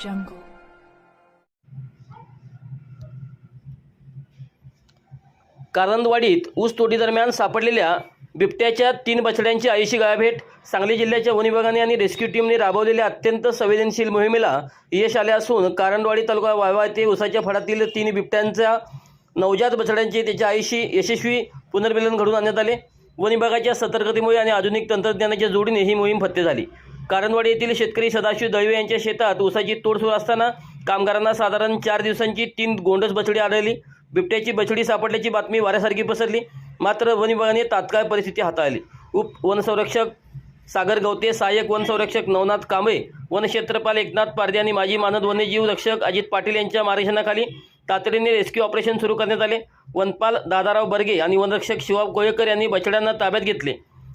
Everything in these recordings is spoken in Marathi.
jungle. कारंदवाडीत ऊस तोडीदरम्यान सापडलेल्या बिबट्याच्या 3 बछड्यांची आईशी गायभेट. सांगली जिल्ह्याच्या वन विभागाने आणि रेस्क्यू टीमने राबवलेल्या अत्यंत संवेदनशील मोहिमेला यश आले असून कारंदवाडी तालुका वायवा येथे ऊसाच्या फडातील 3 बिबट्यांच्या नवजात बछड्यांचे त्याच्या आईशी यशस्वी पुनर्मिलन घडवून आणण्यात आले. वन विभागाच्या सतर्कतेमुळे आणि आधुनिक तंत्रज्ञानाच्या जोडीने ही मोहीम फत्ते झाली. कारंदवाडी येथील शेतकरी सदाशिव दळवे यांच्या शेतात ऊसाची तोड सुरू असताना कामगारांना साधारण 4 दिवसांची 3 गोंडस बछडी आढळली. बिबट्याची बछडी सापडल्याची बातमी वाऱ्यासारखी पसरली. मात्र वन विभागाने तात्काळ परिस्थिती हाताळली. उप वनसंरक्षक सागर गवते, सहाय्यक वनसंरक्षक नवनाथ कांबळे, वनक्षेत्रपाल एकनाथ पारदे आणि माजी मानद वन्यजीव रक्षक अजित पाटील यांच्या मार्गदर्शनाखाली तातडीने रेस्क्यू ऑपरेशन सुरू करण्यात आले. वनपाल दादाराव बर्गे आणि वनरक्षक शिवा कोळेकर यांनी बछड्यांना ताब्यात घेतले.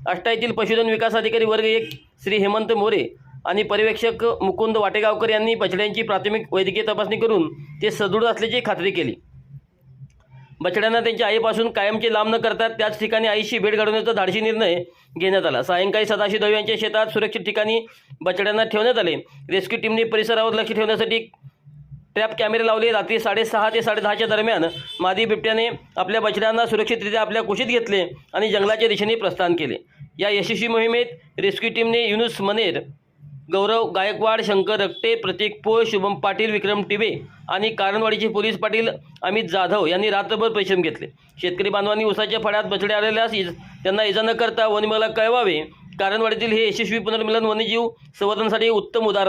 आष्टा येथील पशुधन विकास अधिकारी वर्ग 1 श्री हेमंत मोरे आणि पर्यवेक्षक मुकुंद वाटेगावकर यांनी बछड्यांची प्राथमिक वैद्यकीय तपासणी करून ते सदृढ असल्याची खात्री केली. बछड्यांना त्यांच्या आईपासून कायमचे लांब न करता त्याच ठिकाणी आईशी भेट घडवण्याचा धाडसी निर्णय घेण्यात आला. सायंकाळी सदाशिव दळवे यांच्या शेतात सुरक्षित ठिकाणी बछड्यांना ठेवण्यात आले. रेस्क्यू टीमने परिसरावर लक्ष ठेवण्यासाठी ट्रॅप कॅमेरे लावले. रात्री 6:30 ते 10:30च्या दरम्यान मादी बिबट्याने आपल्या बछड्यांना सुरक्षितरित्या आपल्या कुशीत घेतले आणि जंगलाच्या दिशेने प्रस्थान केले. या यशस्वी मोहिमेत रेस्क्यू टीमने युनुस मनेर, गौरव गायकवाड, शंकर रक्टे, प्रतीक पोळ, शुभम पाटील, विक्रम टिबे आणि कारंदवाडीचे पोलीस पाटील अमित जाधव यांनी रात्रभर परिश्रम घेतले. शेतकरी बांधवांनी ऊसाच्या फड्यात बछडे आढळल्यास त्यांना इजा न करता वन विभागाला कळवावे. कारंदवाडीतील हे यशस्वी पुनर्मिलन वन्यजीव संवर्धनासाठी उत्तम उदाहरण